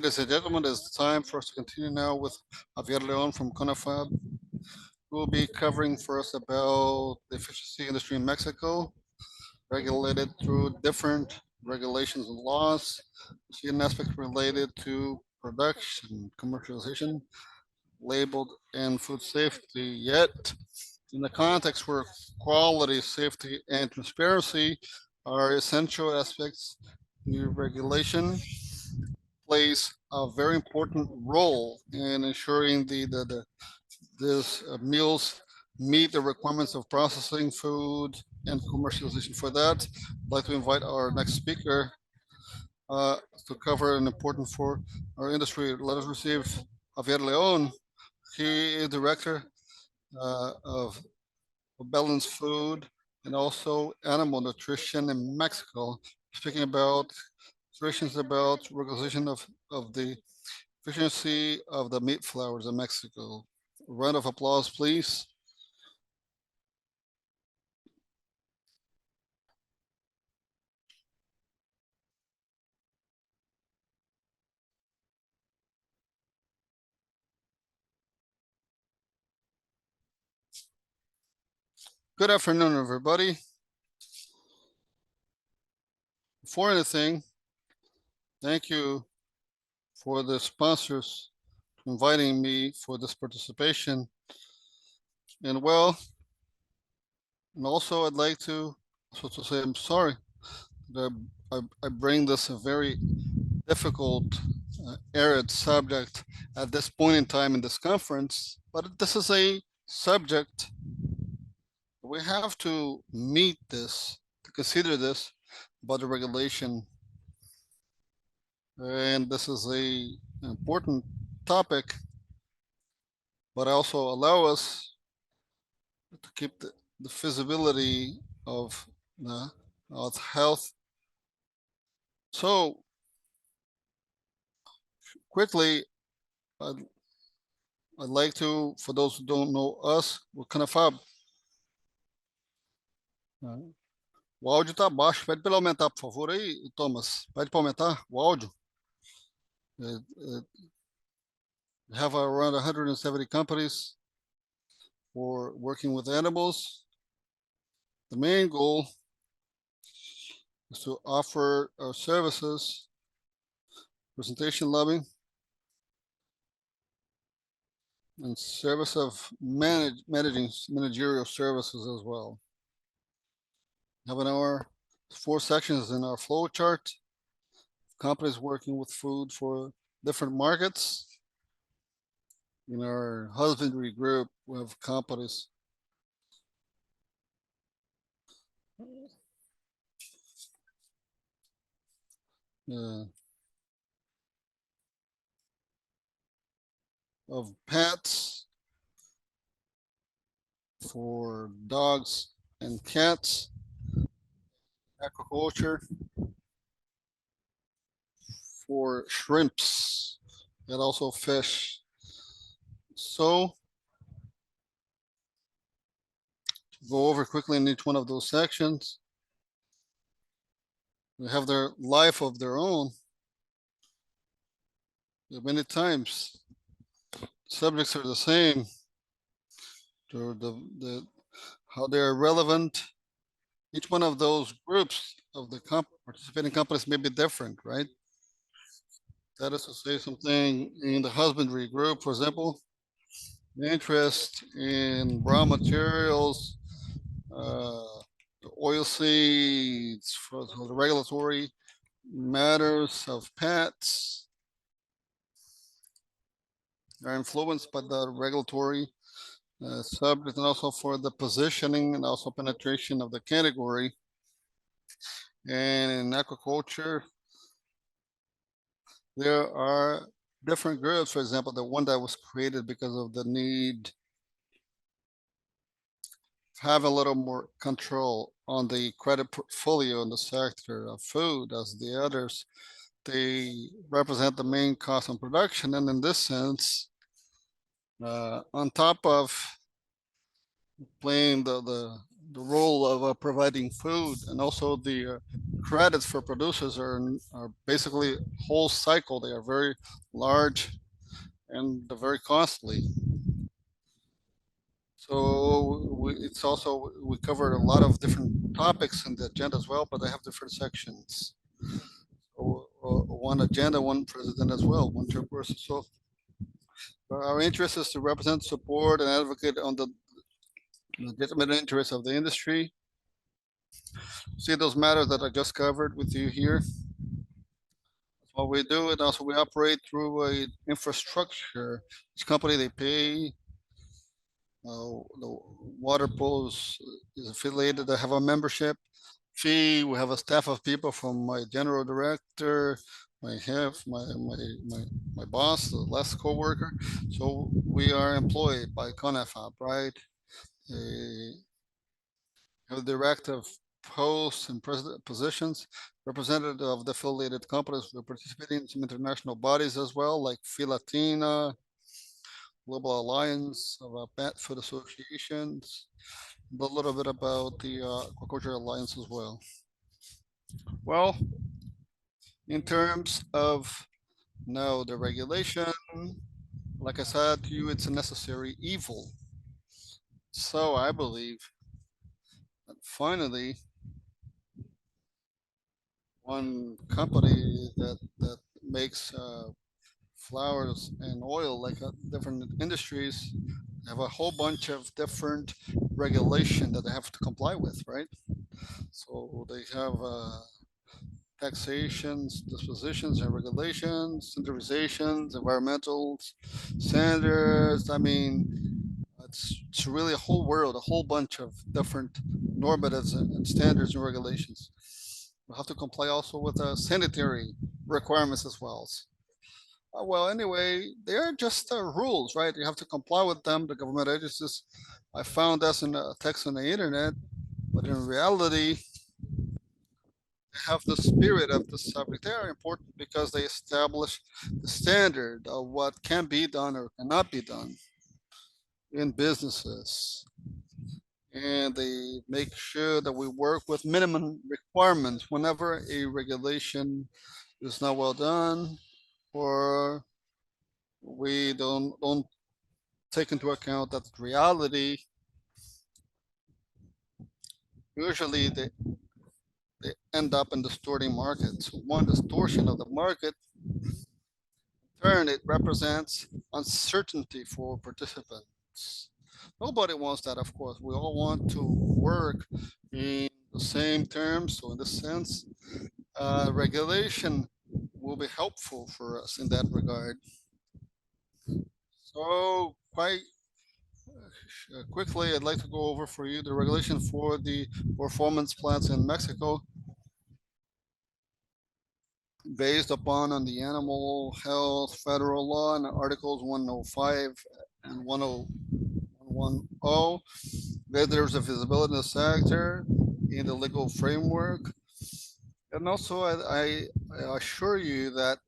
Ladies and gentlemen, it's time for us to continue now with Javier León from CONAFAB. We'll be covering first about the efficiency industry in Mexico, regulated through different regulations and laws. See an aspect related to production, commercialization, labeled, and food safety. Yet, in the context where quality, safety, and transparency are essential aspects, new regulation plays a very important role in ensuring these meals meet the requirements of processing food and commercialization. For that, I'd like to invite our next speaker to cover an important for our industry. Let us receive Javier León. He is director of balanced food and also animal nutrition in Mexico, speaking about restrictions about regulation of the efficiency of the meat flours in Mexico. Round of applause, please. Good afternoon, everybody. Before anything, thank you for the sponsors inviting me for this participation. And well, and also I'd like to say I'm sorry that I bring this a very difficult, arid subject at this point in time in this conference, but this is a subject we have to meet this, to consider this about the regulation. And this is an important topic, but also allow us to keep the feasibility of health. So quickly, I'd like to, for those who don't know us, we're CONAFAB. O áudio está baixo. Pede para ele aumentar, por favor, aí, Thomas. Pede para aumentar o áudio. We have around 170 companies for working with animals. The main goal is to offer our services, presentation lobbying, and service of managerial services as well. Have in our 4 sections in our flow chart. Companies working with food for different markets. In our husbandry group, we have companies of pets for dogs and cats, aquaculture for shrimps and also fish. So to go over quickly in each one of those sections. They have their life of their own. Many times subjects are the same. How they are relevant. Each one of those groups of the participating companies may be different, right? That is to say, something in the husbandry group, for example, interest in raw materials, oil seeds, for the regulatory matters of pets are influenced by the regulatory subject, and also for the positioning and also penetration of the category. And in aquaculture, there are different groups. For example, the one that was created because of the need to have a little more control on the credit portfolio in the sector of food as the others. They represent the main cost of production, and in this sense, on top of playing the role of providing food, and also the credits for producers are basically whole cycle. They are very large and very costly. So it's also, we covered a lot of different topics in the agenda as well, but they have different sections. So, one agenda, one president as well, one chairperson. So our interest is to represent, support, and advocate on the legitimate interests of the industry. See those matters that I just covered with you here. That's what we do, and also we operate through a infrastructure. Each company, they pay. The water pools is affiliated. They have a membership fee. We have a staff of people from my general director, my my boss, the last coworker. So we are employed by CONAFAP, right? A have a director of posts and president positions, representative of the affiliated companies. We're participating in some international bodies as well, like Filatina, Global Alliance of Pet Food Associations, a little bit about the Aquaculture Alliance as well. Well, in terms of now the regulation, like I said to you, it's a necessary evil. So I believe that finally, one company that makes flowers and oil, like different industries, have a whole bunch of different regulation that they have to comply with, right? So they have taxations, dispositions, and regulations, standardizations, environmental standards. I mean, it's really a whole world, a whole bunch of different normatives and standards and regulations. We have to comply also with sanitary requirements as well. Well, anyway, they are just rules, right? You have to comply with them. The government agencies, I found this in a text on the internet, but in reality, they have the spirit of the subject. They are important because they establish the standard of what can be done or cannot be done in businesses. And they make sure that we work with minimum requirements whenever a regulation is not well done, or we don't take into account that reality, usually they end up in distorting markets. One distortion of the market, in turn, it represents uncertainty for participants. Nobody wants that, of course. We all want to work in the same terms. So in this sense, regulation will be helpful for us in that regard. So quite quickly, I'd like to go over for you the regulation for the performance plants in Mexico, based upon on the animal health federal law and Articles 105 and 110. There's a visibility in the sector in the legal framework. And also, I assure you that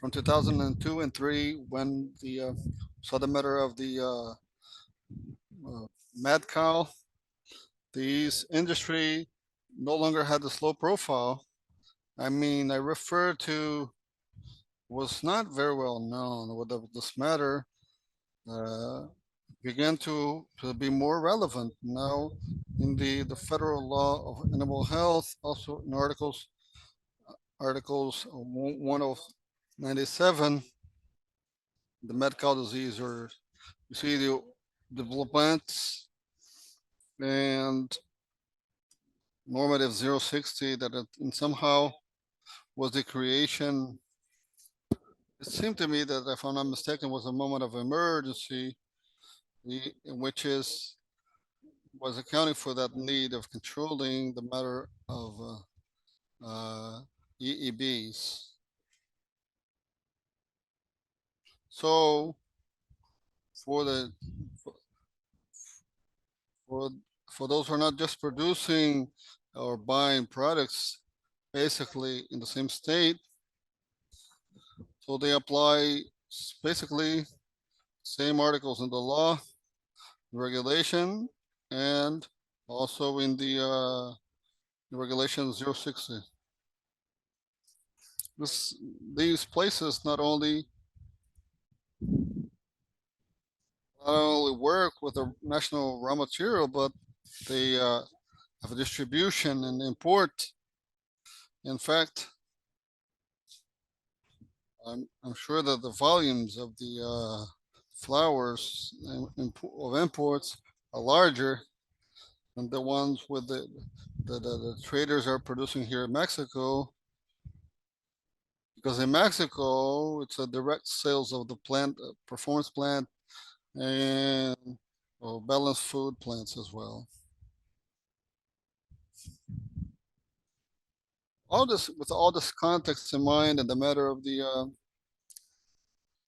from 2002 and 3, when the saw the matter of the mad cow, these industry no longer had the slow profile. I mean, I refer to was not very well known with this matter, began to be more relevant now in the federal law of animal health, also in articles 1097, the mad cow disease, or you see the developments and normative 060 that it somehow was the creation. It seemed to me that, if I'm not mistaken, was a moment of emergency, which was accounting for that need of controlling the matter of EEBs. So for the for for those who are not just producing or buying products basically in the same state, so they apply basically same articles in the law, regulation, and Also in the regulation 060. These places not only work with the national raw material, but they have a distribution and import. In fact, I'm sure that the volumes of the flowers of imports are larger than the ones with the traders are producing here in Mexico. Because in Mexico, it's a direct sales of the plant, performance plant, and balanced food plants as well. All this, with all this context in mind, and the matter of the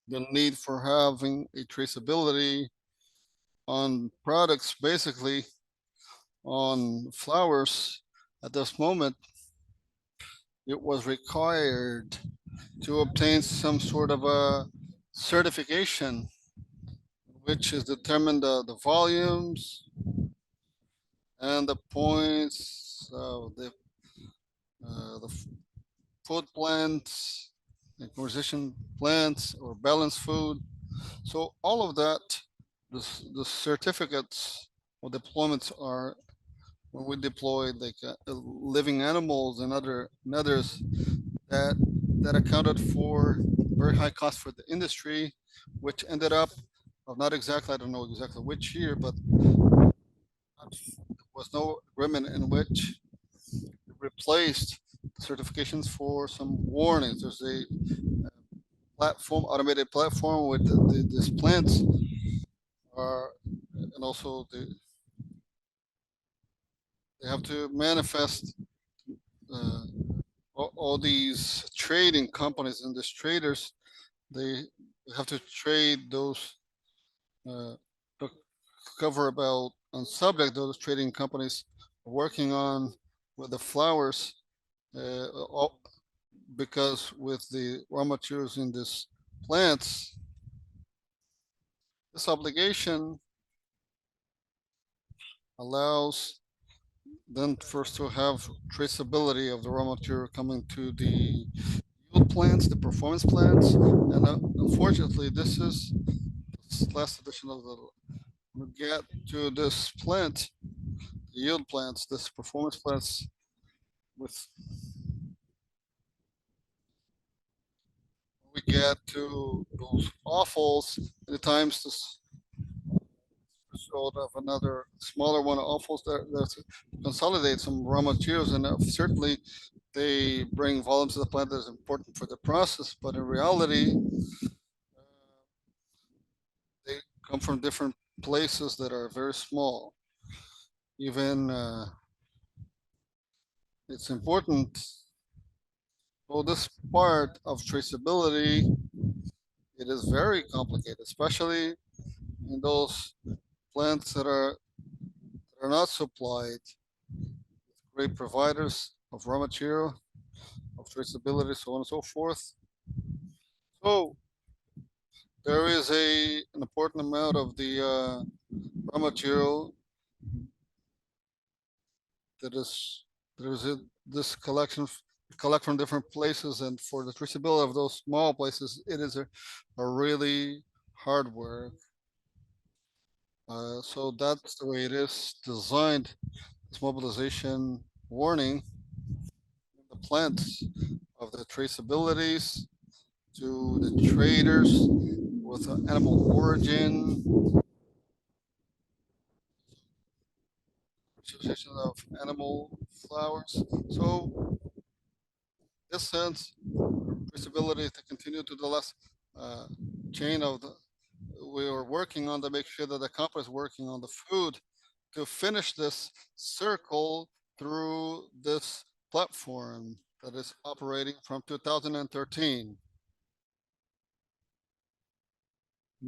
need for having a traceability on products, basically on flowers, at this moment, it was required to obtain some sort of a certification, which is determined the volumes and the points of the food plants, the acquisition plants, or balanced food. So all of that, the certificates or deployments are when we deploy like living animals and others that accounted for very high cost for the industry, which ended up of not exactly, I don't know exactly which year, but there was no agreement in which it replaced certifications for some warnings. There's a platform, automated platform with these plants are, and also they have to manifest uh, all these trading companies and these traders. They have to trade those uh, to cover about on subject those trading companies working on with the flowers all, because with the raw materials in these plants, this obligation allows then first to have traceability of the raw material coming to the yield plants, the performance plants, and unfortunately, this is this last edition of the we get to this plant, the yield plants, this performance plants with we get to those offals, many times this sort of another smaller one offals that consolidate some raw materials, and certainly they bring volume to the plant that is important for the process, but in reality, they come from different places that are very small. Even it's important. Well, this part of traceability, it is very complicated, especially in those plants that are not supplied with great providers of raw material, of traceability, so on and so forth. So there is an important amount of the raw material that is there is this collection collect from different places, and for the traceability of those small places, it is a really hard work. So that's the way it is designed. This mobilization warning, the plants of the traceabilities to the traders with animal origin, association of animal flowers. So, in this sense, traceability to continue to the last uh, chain of the we are working on to make sure that the company is working on the food to finish this circle through this platform that is operating from 2013.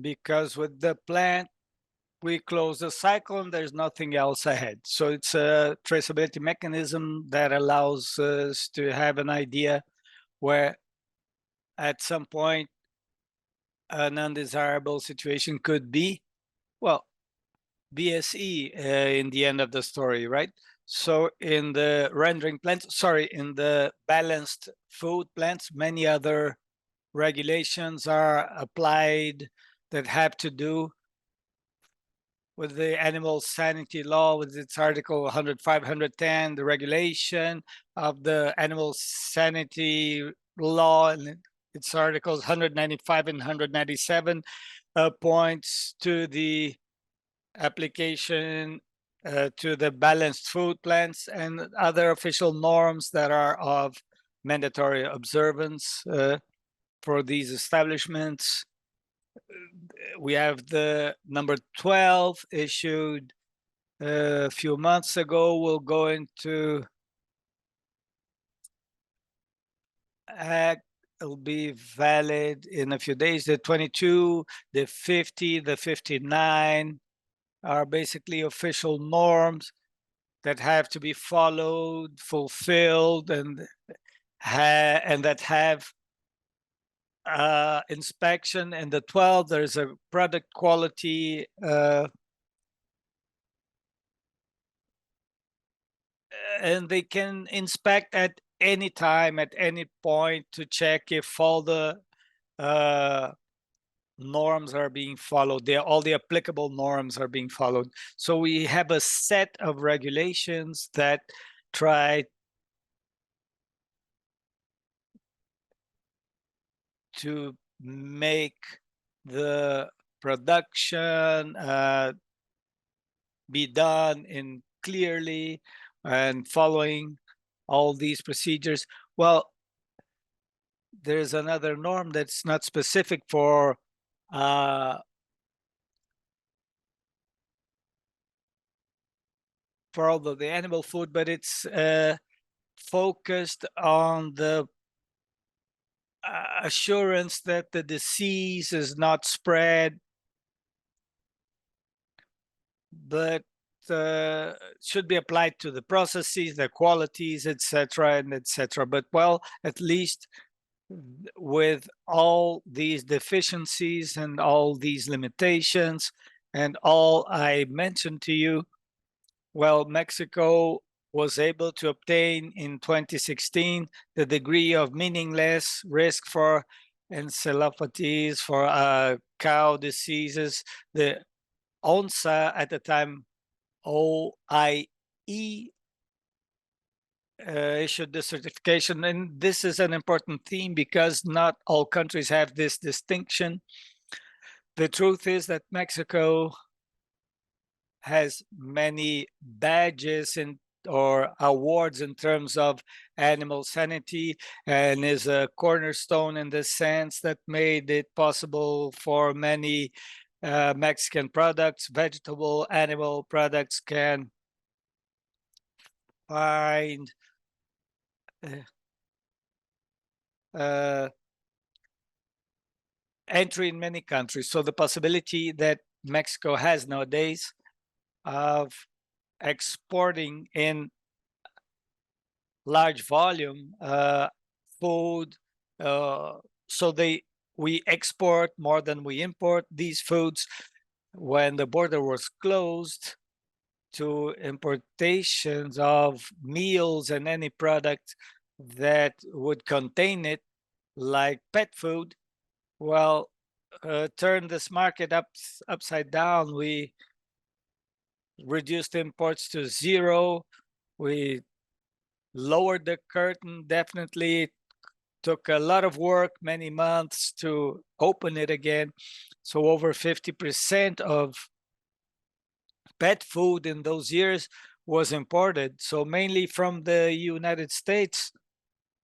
Because with the plant, we close the cycle and there's nothing else ahead. So it's a traceability mechanism that allows us to have an idea where at some point an undesirable situation could be. Well, BSE in the end of the story, right? So in the rendering plants, sorry, in the balanced food plants, many other regulations are applied that have to do with the animal sanity law, with its article 105, 110, the regulation of the animal sanity law and its articles 195 and 197 points to the application to the balanced food plans and other official norms that are of mandatory observance for these establishments. We have the number 12 issued a few months ago. We'll go into it'll be valid in a few days. The 22, the 50, the 59 are basically official norms that have to be followed, fulfilled, and that have inspection. And the 12, there's a product quality and they can inspect at any time, at any point, to check if all the norms are being followed. All the applicable norms are being followed. So we have a set of regulations that try to make the production be done in clearly and following all these procedures. Well, there's another norm that's not specific for all of the animal food, but it's focused on the assurance that the disease is not spread, but should be applied to the processes, the qualities, etc., and etc. But well, at least with all these deficiencies and all these limitations and all I mentioned to you, well, Mexico was able to obtain in 2016 the degree of meaningless risk for encephalopathies, for cow diseases. The ONSA at the time, OIE, issued the certification. And this is an important theme because not all countries have this distinction. The truth is that Mexico has many badges or awards in terms of animal sanity and is a cornerstone in the sense that made it possible for many Mexican products, vegetable, animal products can find entry in many countries. So the possibility that Mexico has nowadays of exporting in large volume food, so we export more than we import these foods. When the border was closed to importations of meals and any product that would contain it, like pet food, well, turned this market upside down. We reduced imports to zero. We lowered the curtain. Definitely it took a lot of work, many months to open it again. So over 50% of pet food in those years was imported. So mainly from the United States.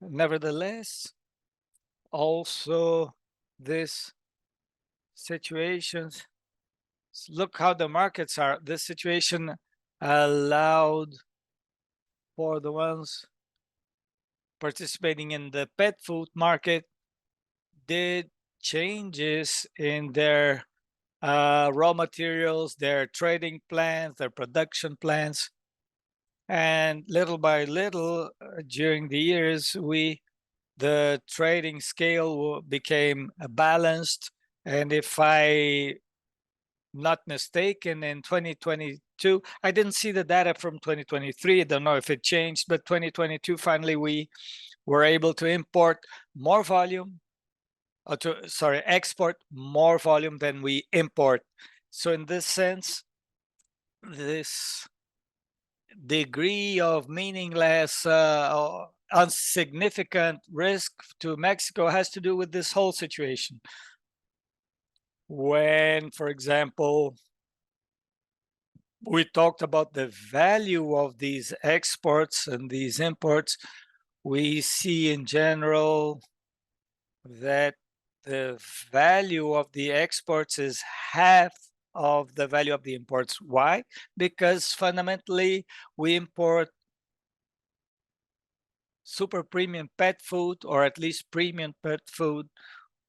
Nevertheless, also this situations, look how the markets are. This situation allowed for the ones participating in the pet food market did changes in their raw materials, their trading plans, their production plans. And little by little, during the years, the trading scale became balanced. And if I not mistaken, in 2022, I didn't see the data from 2023. I don't know if it changed, but 2022, finally, we were able to import more volume, export more volume than we import. So in this sense, this degree of meaningless, or insignificant risk to Mexico has to do with this whole situation. When, for example, we talked about the value of these exports and these imports, we see in general that the value of the exports is half of the value of the imports. Why? Because fundamentally we import super premium pet food, or at least premium pet food,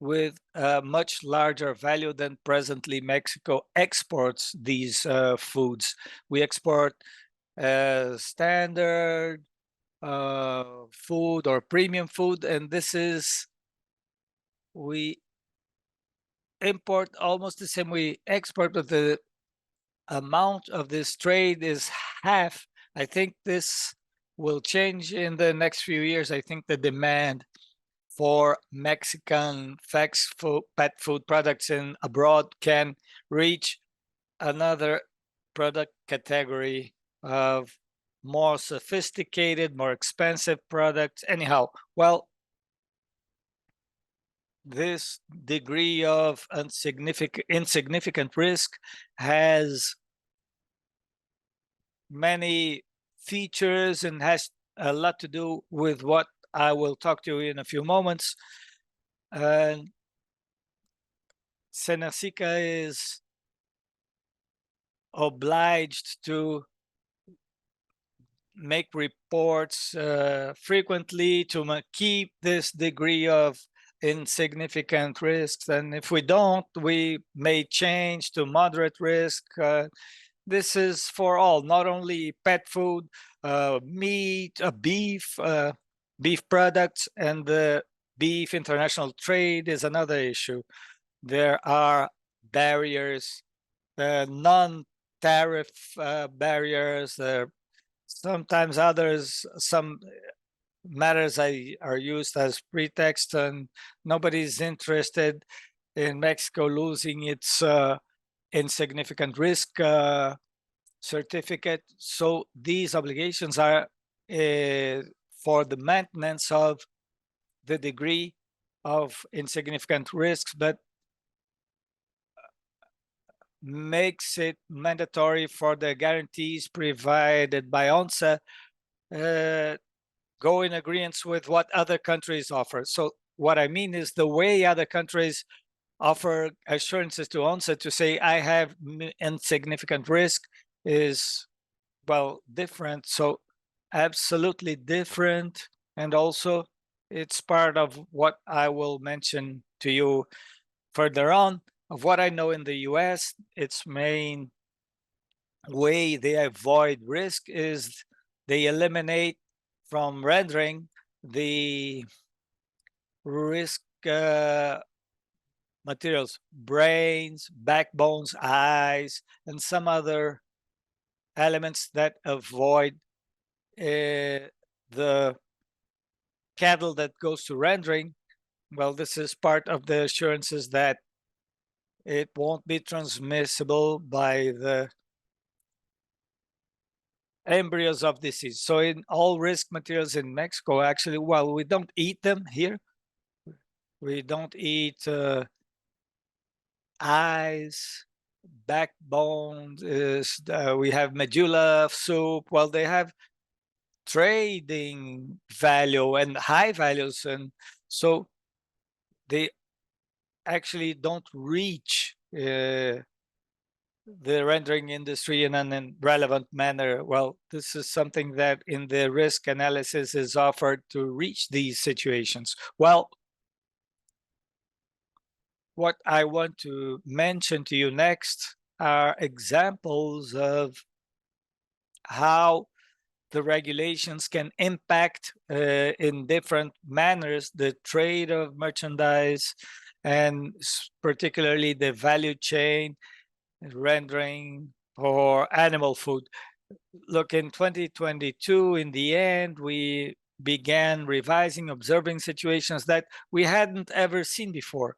with a much larger value than presently Mexico exports these foods. We export standard food or premium food, and this is, we import almost the same we export, but the amount of this trade is half. I think this will change in the next few years. I think the demand for Mexican pet food products in abroad can reach another product category of more sophisticated, more expensive products. Anyhow, well, this degree of insignificant risk has many features and has a lot to do with what I will talk to you in a few moments. And Senacica is obliged to make reports frequently to keep this degree of insignificant risks. And if we don't, we may change to moderate risk. This is for all, not only pet food, meat, beef products, and the beef international trade is another issue. There are barriers, non-tariff barriers. Sometimes others, some matters are used as pretext, and nobody's interested in Mexico losing its insignificant risk certificate. So these obligations are for the maintenance of the degree of insignificant risks, but makes it mandatory for the guarantees provided by ONSA go in agreement with what other countries offer. So what I mean is the way other countries offer assurances to ONSA to say, I have insignificant risk, is, well, different. So absolutely different. And also it's part of what I will mention to you further on. Of what I know in the US, its main way they avoid risk is they eliminate from rendering the risk materials, brains, backbones, eyes, and some other elements that avoid the cattle that goes to rendering. Well, this is part of the assurances that it won't be transmissible by the embryos of disease. So in all risk materials in Mexico, actually, well, we don't eat them here. We don't eat eyes, backbones. We have medulla soup. Well, they have trading value and high values, and so they actually don't reach the rendering industry in an relevant manner. Well, this is something that in the risk analysis is offered to reach these situations. Well, what I want to mention to you next are examples of how the regulations can impact in different manners the trade of merchandise, and particularly the value chain rendering or animal food. Look, in 2022, in the end, we began revising, observing situations that we hadn't ever seen before.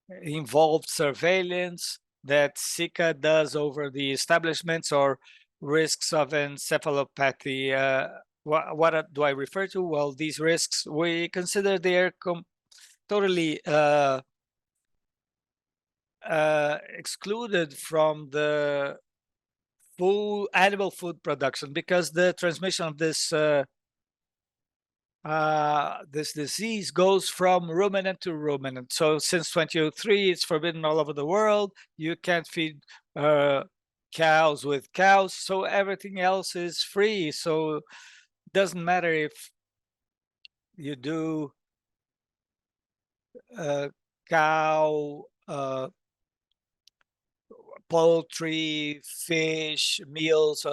It involved surveillance that SICA does over the establishments or risks of encephalopathy. What do I refer to? Well, these risks, we consider they're totally excluded from the animal food production, because the transmission of this this disease goes from ruminant to ruminant. So since 2003, it's forbidden all over the world. You can't feed cows with cows, so everything else is free. So it doesn't matter if you do cow, poultry, fish, meals.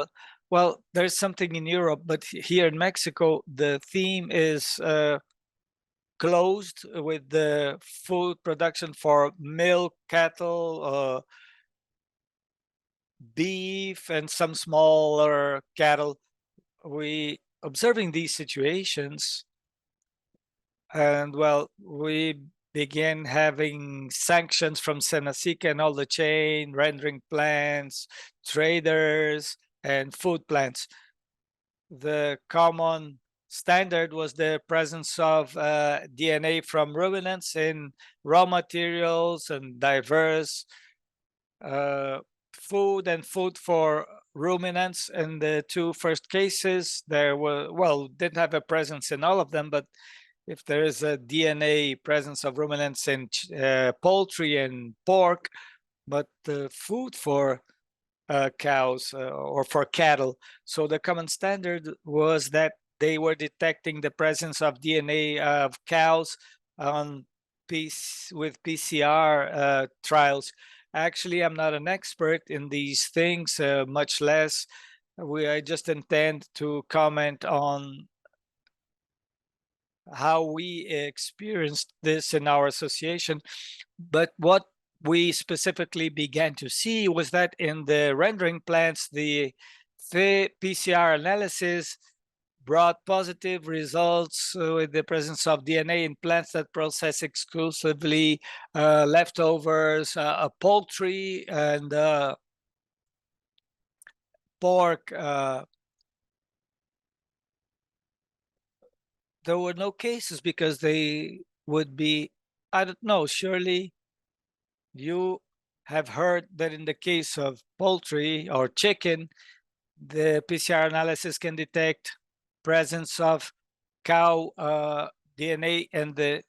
Well, there's something in Europe, but here in Mexico, the theme is closed with the food production for milk, cattle, beef, and some smaller cattle. We observing these situations, and well, we began having sanctions from Senasica and all the chain, rendering plants, traders, and food plants. The common standard was the presence of DNA from ruminants in raw materials and diverse food and food for ruminants. In the two first cases, there were, well, didn't have a presence in all of them, but if there is a DNA presence of ruminants in poultry and pork, but the food for cows or for cattle. So the common standard was that they were detecting the presence of DNA of cows on with PCR trials. Actually, I'm not an expert in these things, much less. I just intend to comment on how we experienced this in our association. But what we specifically began to see was that in the rendering plants, the PCR analysis brought positive results with the presence of DNA in plants that process exclusively leftovers, poultry and pork. There were no cases because they would be, I don't know, surely you have heard that in the case of poultry or chicken, the PCR analysis can detect presence of cow DNA, and the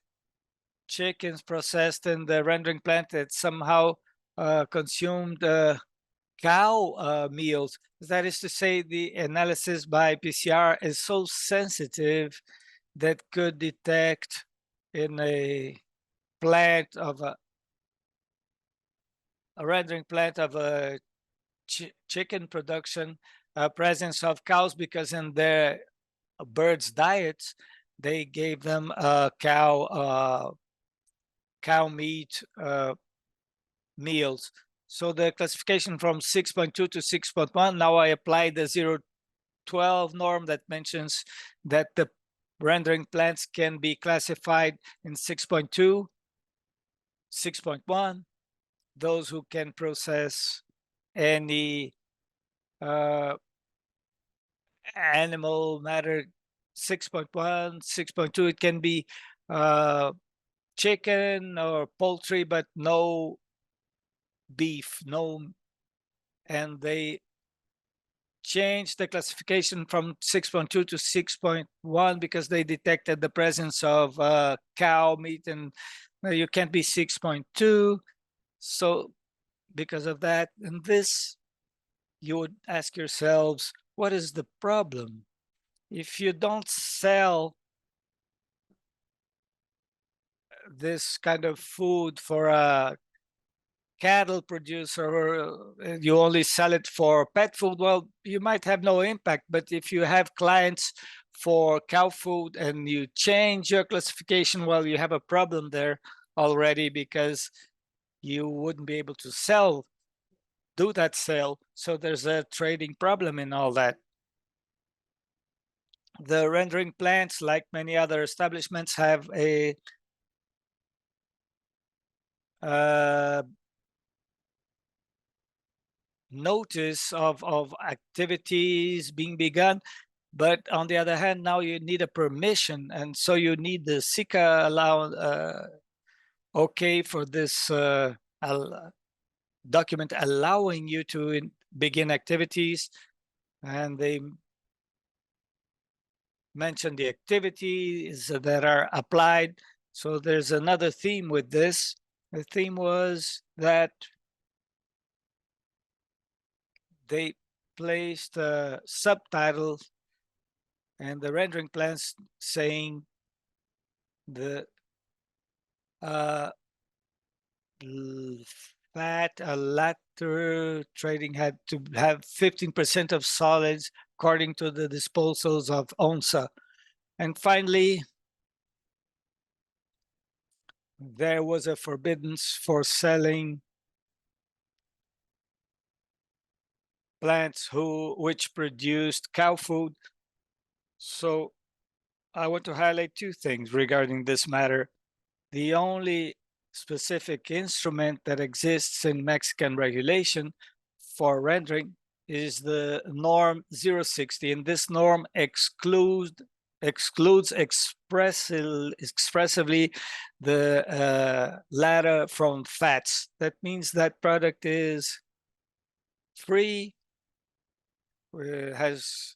chickens processed in the rendering plant that somehow consumed cow meals. That is to say, the analysis by PCR is so sensitive that could detect in a plant of a rendering plant of a chicken production presence of cows, because in their birds' diets they gave them cow meat meals. So the classification from 6.2 to 6.1, now I apply the 012 norm that mentions that the rendering plants can be classified in 6.2, 6.1, those who can process any animal matter. 6.1, 6.2, it can be chicken or poultry, but no beef, and they changed the classification from 6.2 to 6.1 because they detected the presence of cow meat, and you can't be 6.2. So because of that, and this, you would ask yourselves, what is the problem? If you don't sell this kind of food for a cattle producer, or you only sell it for pet food, well, you might have no impact. But if you have clients for cow food and you change your classification, well, you have a problem there already, because you wouldn't be able to sell do that sale. So there's a trading problem in all that. The rendering plants, like many other establishments, have a notice of activities being begun. But on the other hand, now you need a permission. And so you need the SICA okay for this document allowing you to begin activities. And they mention the activities that are applied. So there's another theme with this. The theme was that they placed subtitles and the rendering plans saying the fat latter trading had to have 15% of solids according to the disposals of ONSA. And finally, there was a forbiddance for selling plants which produced cow food. So I want to highlight two things regarding this matter. The only specific instrument that exists in Mexican regulation for rendering is the norm 060, and this norm excludes expressively the latter from fats. That means that product is free, has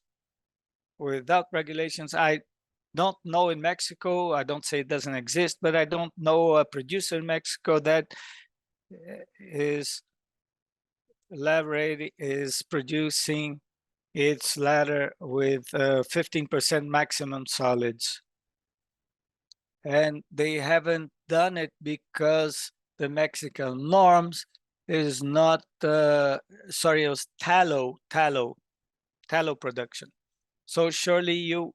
without regulations. I don't know in Mexico, I don't say it doesn't exist, but I don't know a producer in Mexico that is producing its ladder with 15% maximum solids. And they haven't done it because the Mexican norms is not, sorry, it was tallow production. So surely you,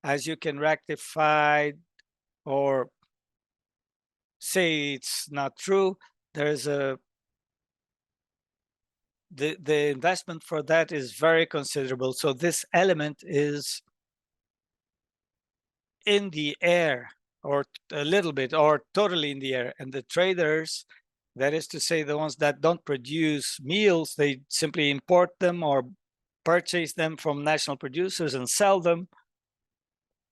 as you can rectify or say it's not true, there's the investment for that is very considerable. So this element is in the air, or a little bit, or totally in the air. And the traders, that is to say the ones that don't produce meals, they simply import them or purchase them from national producers and sell them.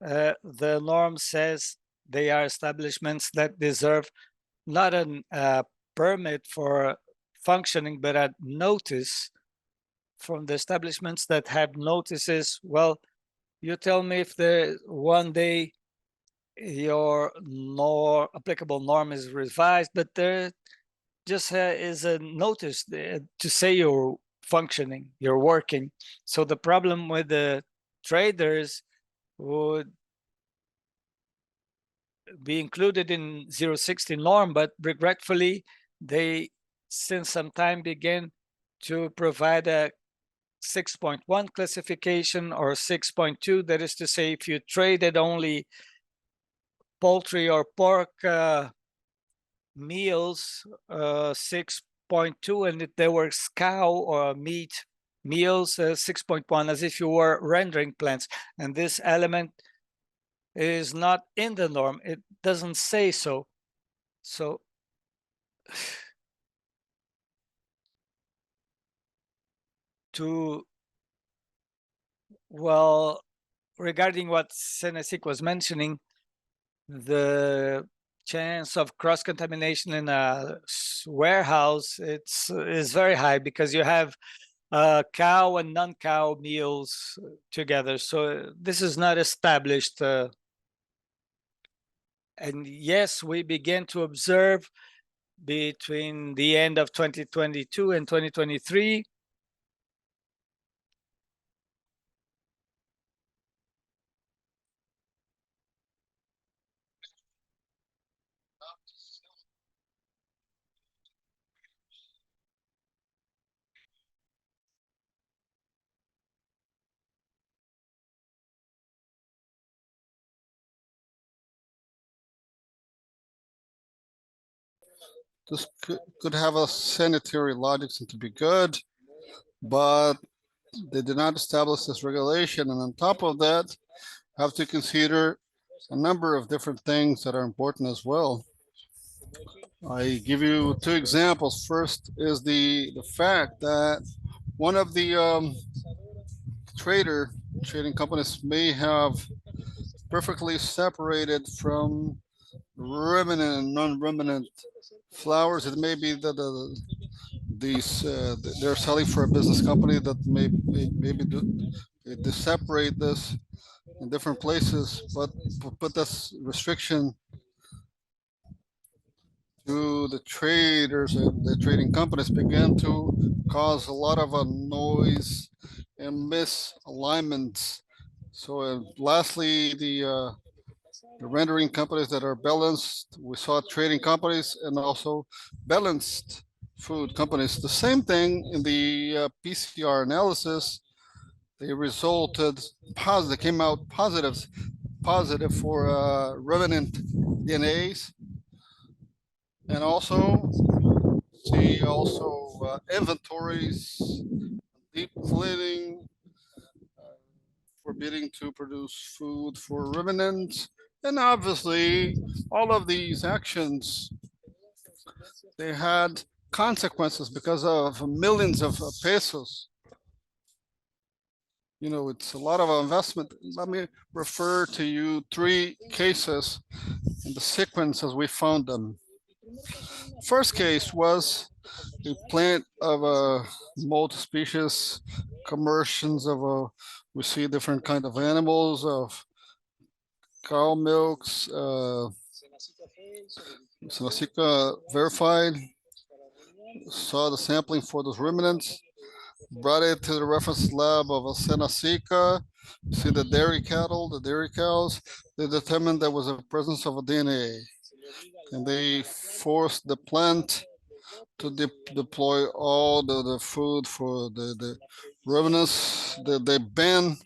The norm says they are establishments that deserve not a permit for functioning, but a notice from the establishments that have notices. Well, you tell me if one day your applicable norm is revised, but there just is a notice to say you're functioning, you're working. So the problem with the traders would be included in 060 norm, but regretfully, they since some time began to provide a 6.1 classification or 6.2. That is to say, if you traded only poultry or pork meals, 6.2, and if there were cow or meat meals, 6.1, as if you were rendering plants. And this element is not in the norm. It doesn't say so. So regarding what Senesic was mentioning, the chance of cross-contamination in a warehouse is very high because you have cow and non-cow meals together. So this is not established. And yes, we begin to observe between the end of 2022 and 2023 this could have a sanitary logic and to be good, but they did not establish this regulation. And on top of that, have to consider a number of different things that are important as well. I give you two examples. First is the fact that one of the trading companies may have perfectly separated from ruminant and non-ruminant flowers. It may be that these they're selling for a business company that maybe they separate this in different places, but this restriction to the traders and the trading companies began to cause a lot of noise and misalignments. So lastly, the rendering companies that are balanced, we saw trading companies and also balanced food companies. The same thing in the PCR analysis, they resulted positive, they came out positive for remnant DNAs, and also see also inventories, deep cleaning, forbidding to produce food for ruminants, and obviously all of these actions, they had consequences because of millions of pesos. You know, it's a lot of investment. Let me refer to you three cases in the sequence as we found them. First case was a plant of a multi-species commercials of a, we see different kind of animals, of cow milks, Senasica verified, saw the sampling for those ruminants, brought it to the reference lab of a Senasica, see the dairy cattle, the dairy cows, they determined there was a presence of a DNA. And they forced the plant to deploy all the food for the ruminants. They ban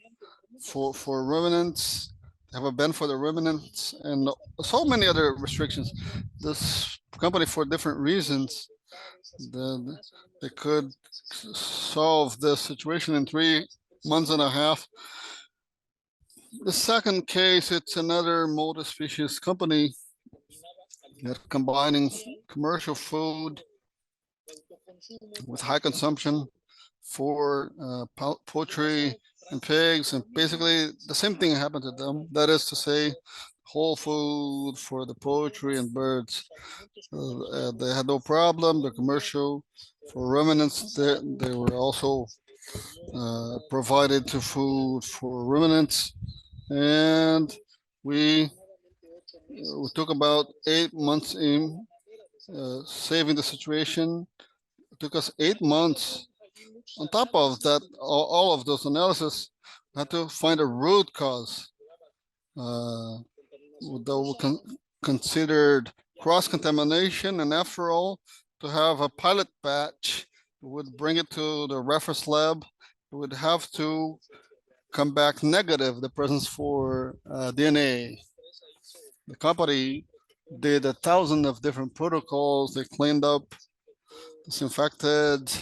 for ruminants, have a ban for the ruminants, and so many other restrictions. This company, for different reasons, they could solve this situation in 3 months and a half. The second case, it's another multi-species company that combining commercial food with high consumption for poultry and pigs, and basically the same thing happened to them. That is to say, whole food for the poultry and birds. They had no problem. The commercial for ruminants, they were also provided to food for ruminants, and we took about 8 months in saving the situation. It took us 8 months. On top of that, all of those analysis, had to find a root cause that we considered cross-contamination, and after all, to have a pilot batch, would bring it to the reference lab, it would have to come back negative, the presence for DNA. The company did 1,000 of different protocols. They cleaned up, disinfected,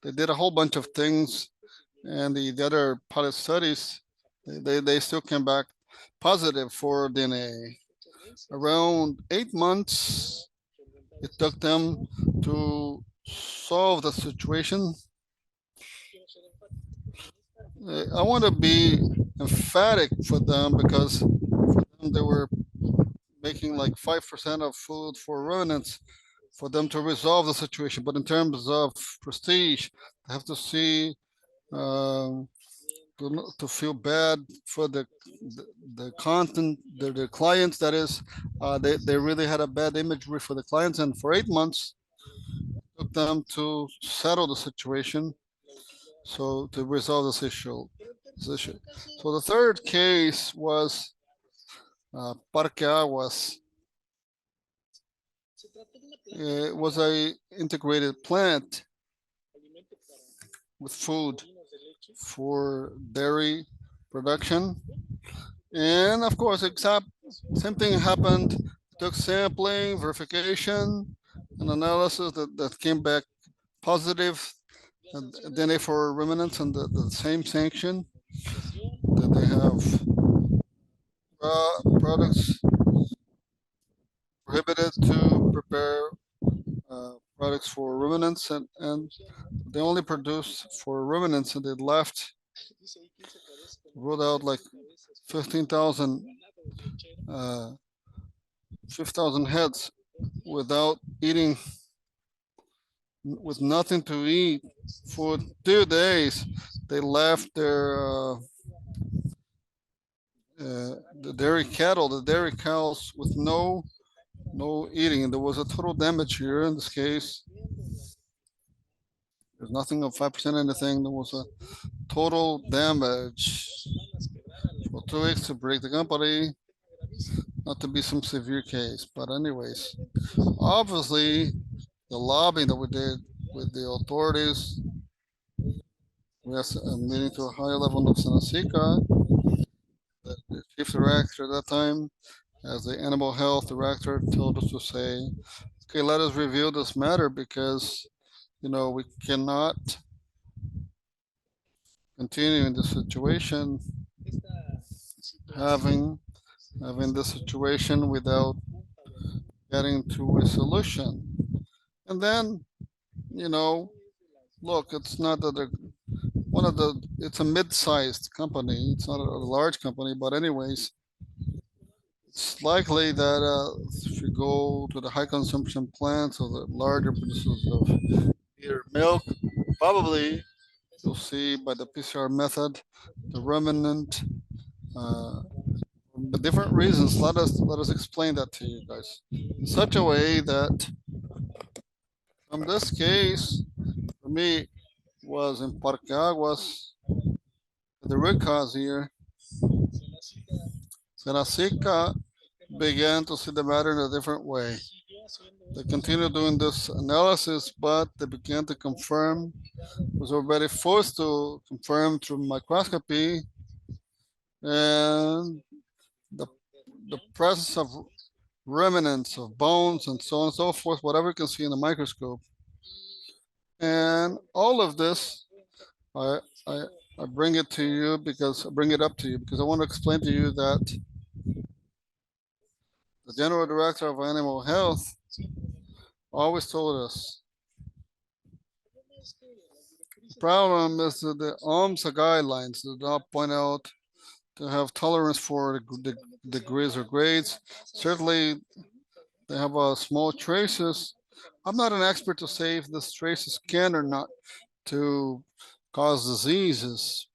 they did a whole bunch of things, and the other pilot studies, they still came back positive for DNA. Around 8 months, it took them to solve the situation. I want to be emphatic for them because for them they were making like 5% of food for ruminants for them to resolve the situation. But in terms of prestige, I have to see to feel bad for the content, the clients. That is, they really had a bad imagery for the clients, and for 8 months, it took them to settle the situation, so to resolve this issue. So the third case was Parque Aguas. It was a integrated plant with food for dairy production, and of course, except same thing happened. Took sampling, verification, an analysis that came back positive DNA for ruminants and the same sanction that they have products prohibited to prepare products for ruminants and they only produce for ruminants and they left ruled out like 15,000 uh, 5,000 heads without eating with nothing to eat for 2 days. They left the dairy cattle, the dairy cows with no eating. There was a total damage here in this case. There's nothing of 5% anything. There was a total damage for 2 weeks to break the company. Not to be some severe case, but anyways, obviously the lobbying that we did with the authorities. We had a meeting to a higher level of Senasica, the chief director at that time, as the animal health director, told us to say, okay, let us review this matter because, we cannot continue in this situation, having this situation without getting to a solution. And then, look, it's not that they're it's a mid-sized company. It's not a large company, but anyways, it's likely that if you go to the high consumption plants or the larger producers of beer, milk, probably you'll see by the PCR method, the ruminant, uh, for different reasons. Let us explain that to you guys in such a way that, from this case, for me, was in Parque Aguas, the root cause here. Senasica began to see the matter in a different way. They continued doing this analysis, but they began to confirm, was already forced to confirm through microscopy, and the presence of remnants of bones and so on and so forth, whatever you can see in the microscope. And all of this, I, I, I bring it to you because I bring it up to you because I want to explain to you that the general director of animal health always told us the problem is that the OMSA guidelines do not point out to have tolerance for the degrees or grades. Certainly, they have small traces. I'm not an expert to say if this traces can or not to cause diseases,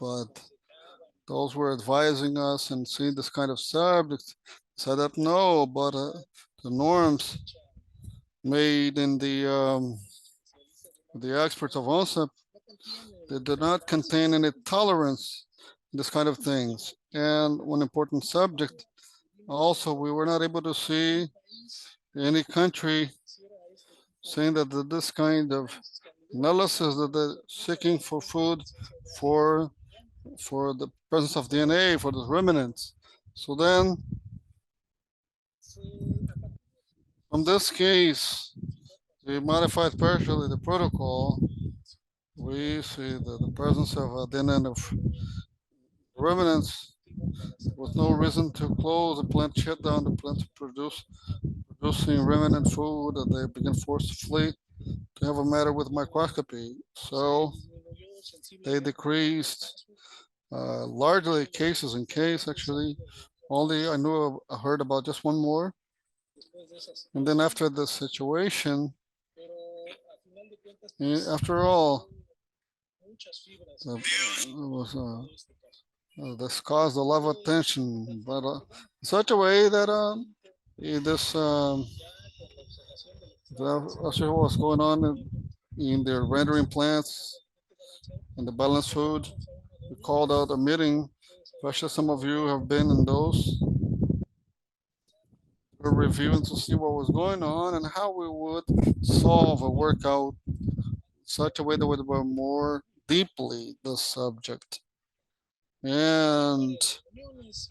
but those were advising us and seeing this kind of subject said that no, but the norms made in the experts of ONSEP, they did not contain any tolerance in this kind of things. And one important subject, also, we were not able to see any country saying that this kind of analysis that they're seeking for food for the presence of DNA for the ruminants. So then, from this case, we modified partially the protocol. We see that the presence of DNA of ruminants with no reason to close the plant, shut down the plant to producing ruminant food, and they begin forcefully to have a matter with microscopy. So they decreased largely cases in case actually. Only I heard about just one more. And then after the situation, after all, was this caused a lot of attention, but in such a way that this actually what was going on in their rendering plants and the balanced food. We called out a meeting. Especially some of you have been in those. We're reviewing to see what was going on and how we would solve or work out such a way that would be more deeply the subject. And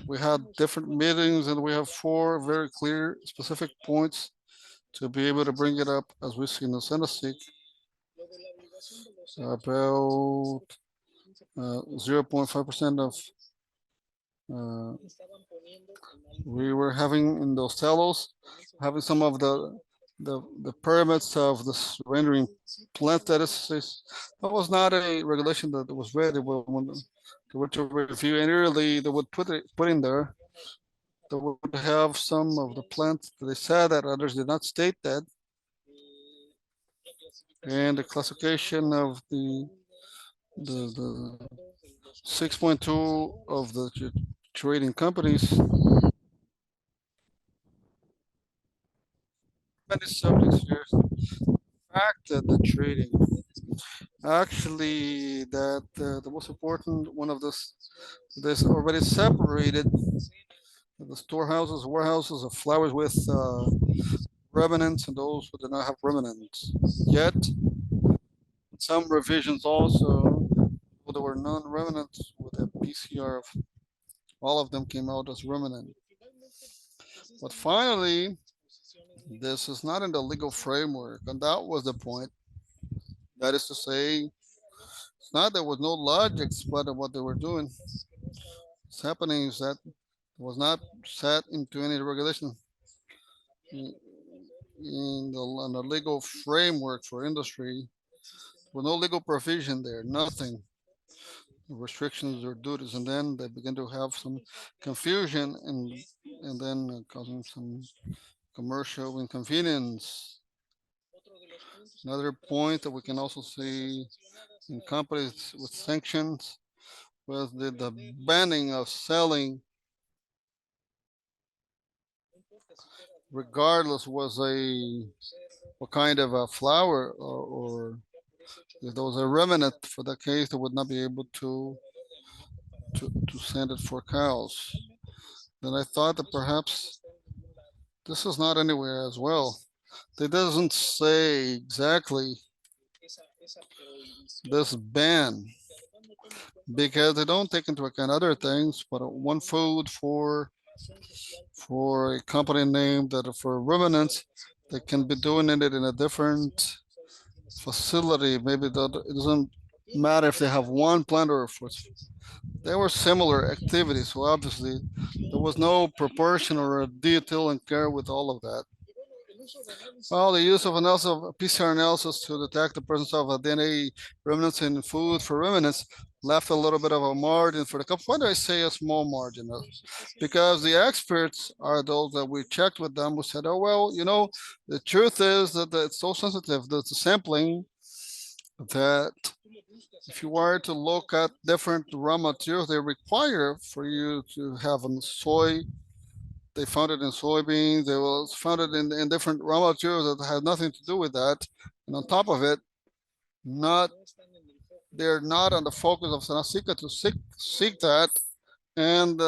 we had different meetings and we have 4 very clear specific points to be able to bring it up as we see in the Senate about 0.5% of we were having in those telos, having some of the permits of the rendering plant that that was not a regulation that was ready when they were to review, and early they would put in there. They would have some of the plants that they said that others did not state that, and the classification of the 6.2 of the trading companies. Many subjects here. The fact that the trading actually that the most important one of this already separated the storehouses, warehouses of flowers with remnants and those who did not have remnants. Yet, some revisions also, there were non-remnants with a PCR of all of them came out as remnant. But finally, this is not in the legal framework, and that was the point. That is to say, it's not there was no logic but what they were doing. What's happening is that it was not set into any regulation in the legal framework for industry. With no legal provision there, nothing, restrictions or duties, and then they begin to have some confusion and then causing some commercial inconvenience. Another point that we can also see in companies with sanctions was the banning of selling, regardless was what kind of a flower or if there was a remnant for the case, they would not be able to send it for cows. Then I thought that perhaps this is not anywhere as well. It doesn't say exactly this ban because they don't take into account other things, but one food for a company name that for ruminants, they can be doing it in a different facility. Maybe that it doesn't matter if they have one plant or if they were similar activities. So obviously there was no proportion or a detail and care with all of that. Well, the use of PCR analysis to detect the presence of a DNA remnants in food for ruminants left a little bit of a margin for the company. Why do I say a small margin? Because the experts are those that we checked with them who said, oh, well, the truth is that it's so sensitive, that the sampling, that if you were to look at different raw materials, they require for you to have a soy. They found it in soybeans. They will found it in different raw materials that had nothing to do with that. And on top of it, they're not on the focus of Senasica to seek that. And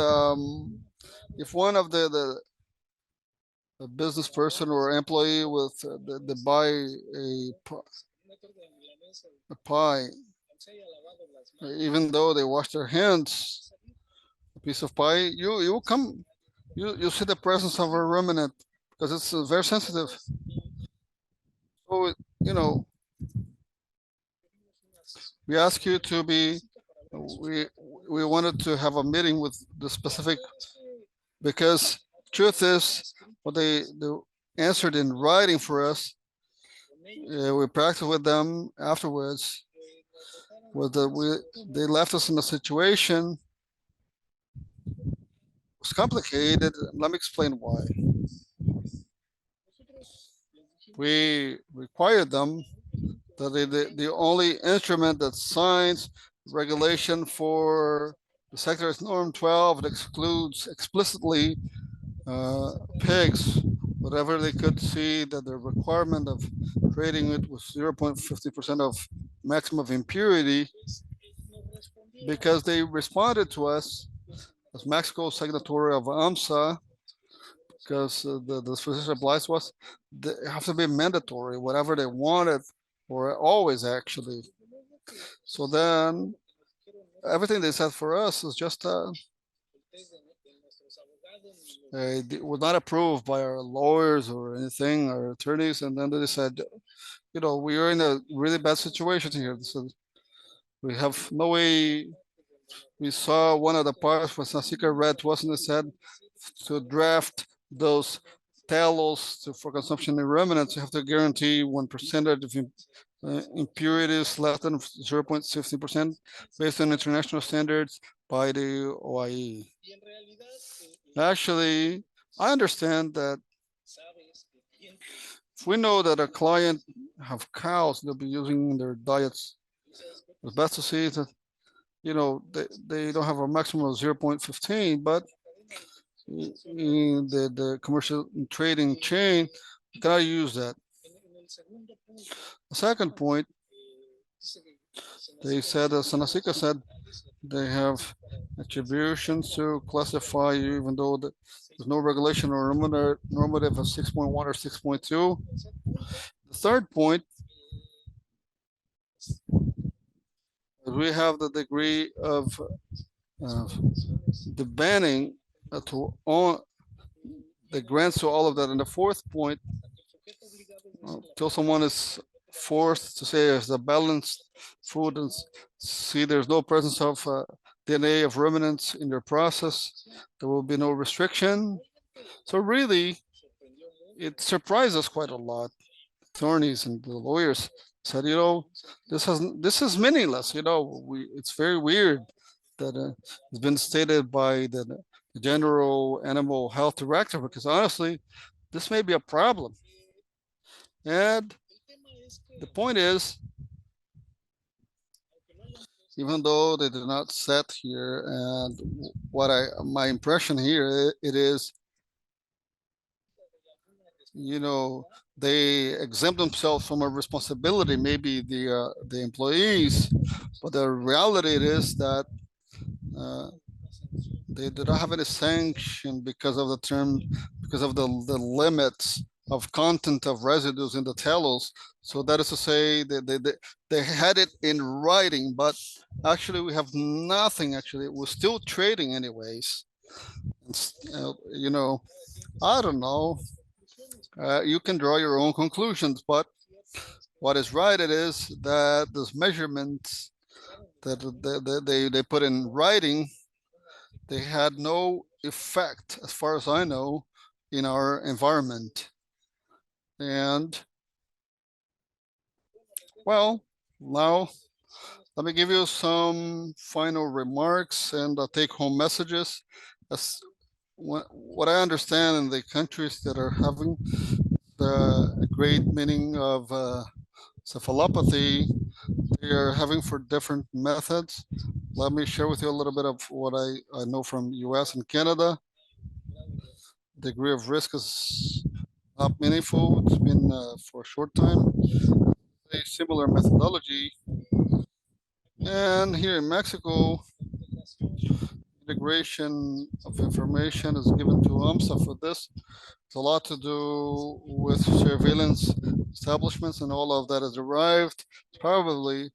if one of the business person or employee with they buy a pie, even though they wash their hands, a piece of pie, you come, you see the presence of a ruminant because it's very sensitive. So we ask you to be. We wanted to have a meeting with the specific because truth is what they answered in writing for us. We practiced with them afterwards. They left us in a situation. It was complicated. Let me explain why. We required them that the only instrument that signs regulation for the sector is Norm 12. It excludes explicitly pigs, whatever they could see that the requirement of trading it was 0.50% of maximum of impurity, because they responded to us as Mexico signatory of AMSA, because the specific applies to us, they have to be mandatory, whatever they wanted, or always actually. So then everything they said for us is just It was not approved by our lawyers or anything, our attorneys, and then they said, we are in a really bad situation here. So we have no way. We saw one of the parts was a secret red wasn't said to draft those tallows for consumption in ruminants. You have to guarantee 1% of impurities less than 0.15% based on international standards by the OIE. Actually, I understand that if we know that a client have cows they'll be using in their diets, it's best to see that they don't have a maximum of 0.15, but in the commercial trading chain, you cannot use that. The second point, they said, as Sanasica said, they have attributions to classify you, even though there's no regulation or normative of 6.1 or 6.2. The third point, we have the degree of the banning to all the grants to all of that. And the fourth point, till someone is forced to say it's a balanced food and see there's no presence of DNA of ruminants in their process, there will be no restriction. So really, it surprised us quite a lot. Attorneys and the lawyers said, this is meaningless. It's very weird that it's been stated by the general animal health director, because honestly, this may be a problem. And the point is, even though they did not set here, and my impression here, it is, they exempt themselves from a responsibility, maybe the employees, but the reality is that they do not have any sanction because of the limits of content of residues in the tallows. So that is to say that they had it in writing, but actually we have nothing. Actually, we're still trading anyways. I don't know. You can draw your own conclusions, but what is right, it is that those measurements that they put in writing, they had no effect, as far as I know, in our environment. And well, now let me give you some final remarks and take-home messages. As what I understand in the countries that are having the great meaning of cephalopathy, they are having for different methods. Let me share with you a little bit of what I know from US and Canada. Degree of risk is not meaningful. It's been for a short time. A similar methodology. And here in Mexico, integration of information is given to AMSA for this. It's a lot to do with surveillance establishments, and all of that is derived. Probably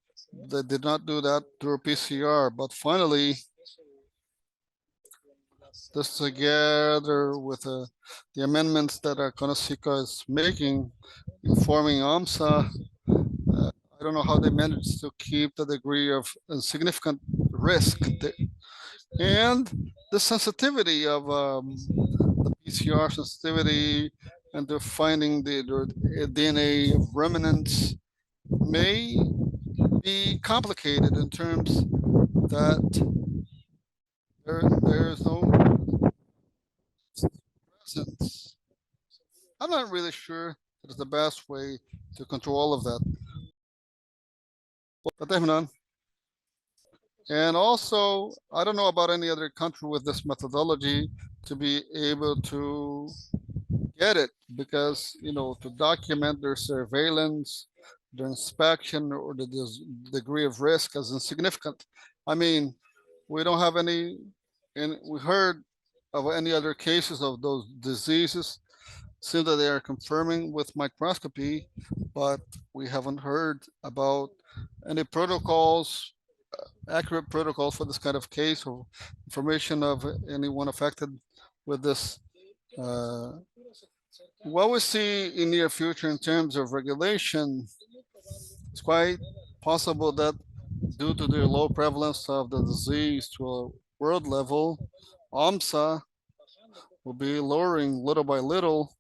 they did not do that through PCR, but finally, this together with the amendments that Conasica is making, informing AMSA, I don't know how they managed to keep the degree of significant risk and the sensitivity of the PCR sensitivity and the finding the DNA of remnants may be complicated in terms that there's no presence. I'm not really sure that is the best way to control all of that. But and also, I don't know about any other country with this methodology to be able to get it, because to document their surveillance, their inspection, or the degree of risk as insignificant. I mean, we don't have any, and we heard of any other cases of those diseases. Seems that they are confirming with microscopy, but we haven't heard about any protocols, accurate protocols for this kind of case, or information of anyone affected with this. What we see in near future in terms of regulation, it's quite possible that due to the low prevalence of the disease to a world level, AMSA will be lowering little by little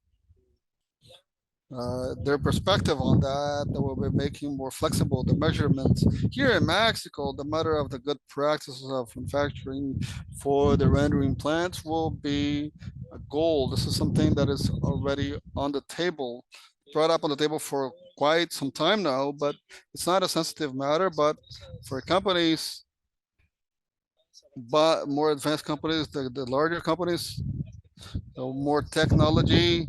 their perspective on that. They will be making more flexible the measurements. Here in Mexico, the matter of the good practices of manufacturing for the rendering plants will be a goal. This is something that is already on the table, brought up on the table for quite some time now, but it's not a sensitive matter. But for companies, but more advanced companies, the larger companies, the more technology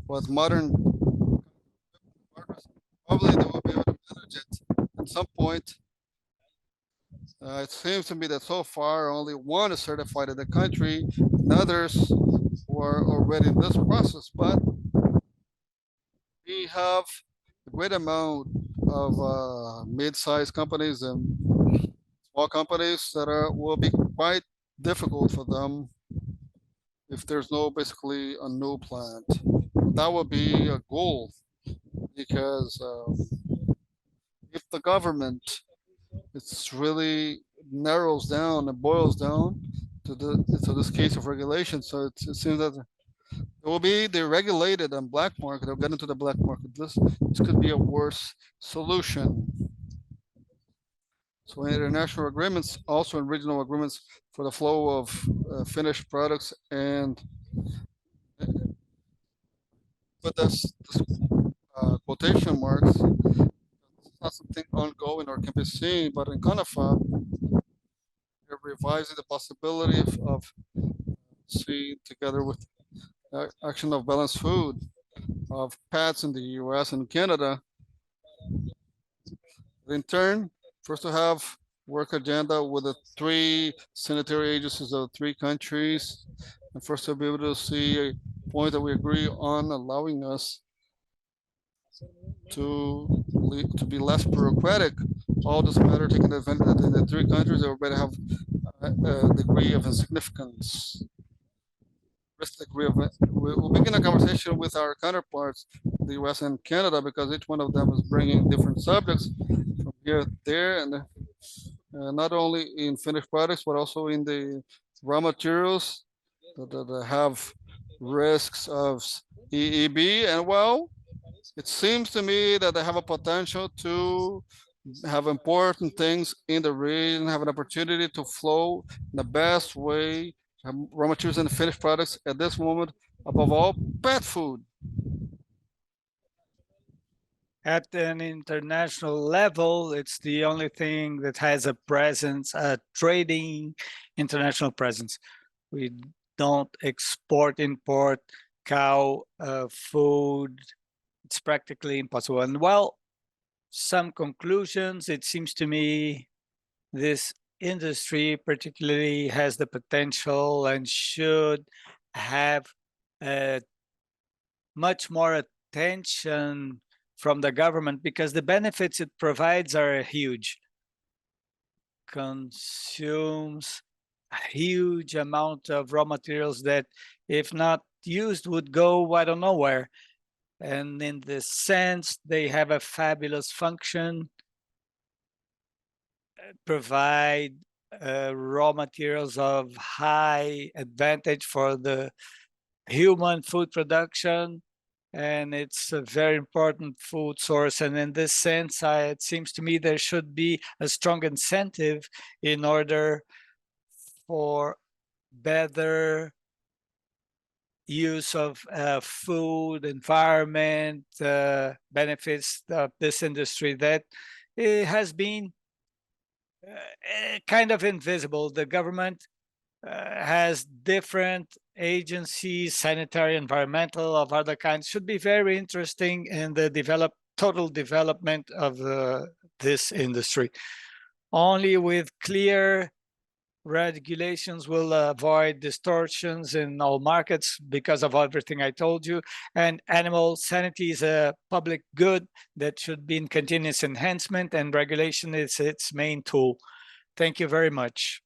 with modern probably they will be able to manage it at some point. It seems to me that so far only one is certified in the country, and others were already in this process. But we have a great amount of mid-sized companies and small companies that will be quite difficult for them if there's no basically a new plant. That would be a goal because if the government it's really narrows down and boils down to this case of regulation. So it seems that it will be deregulated on black market. They'll get into the black market. This could be a worse solution. So international agreements, also in regional agreements for the flow of finished products and but this quotation marks. It's not something ongoing or can be seen, but in CONAFA, they're revising the possibility of seeing together with action of balanced food of PATS in the US and Canada. In turn, first to have work agenda with the three sanitary agencies of three countries, and first to be able to see a point that we agree on allowing us to be less bureaucratic. All this matter taking advantage that in the three countries they already have a degree of insignificance. Degree of we'll begin a conversation with our counterparts, the U.S. and Canada, because each one of them is bringing different subjects from here, there, and not only in finished products, but also in the raw materials that have risks of EEB. And well, it seems to me that they have a potential to have important things in the region, have an opportunity to flow in the best way, raw materials and finished products at this moment, above all, pet food. At an international level, it's the only thing that has a presence, a trading international presence. We don't export, import cow food. It's practically impossible. And well, some conclusions, it seems to me this industry particularly has the potential and should have much more attention from the government because the benefits it provides are huge. Consumes a huge amount of raw materials that, if not used, would go I don't know where. And in this sense, they have a fabulous function, provide raw materials of high advantage for the human food production, and it's a very important food source. And in this sense, it seems to me there should be a strong incentive in order for better use of food, environment, benefits of this industry that it has been kind of invisible. The government has different agencies, sanitary, environmental, of other kinds. Should be very interesting in the total development of this industry. Only with clear regulations will avoid distortions in all markets because of everything I told you. And animal sanity is a public good that should be in continuous enhancement, and regulation is its main tool. Thank you very much.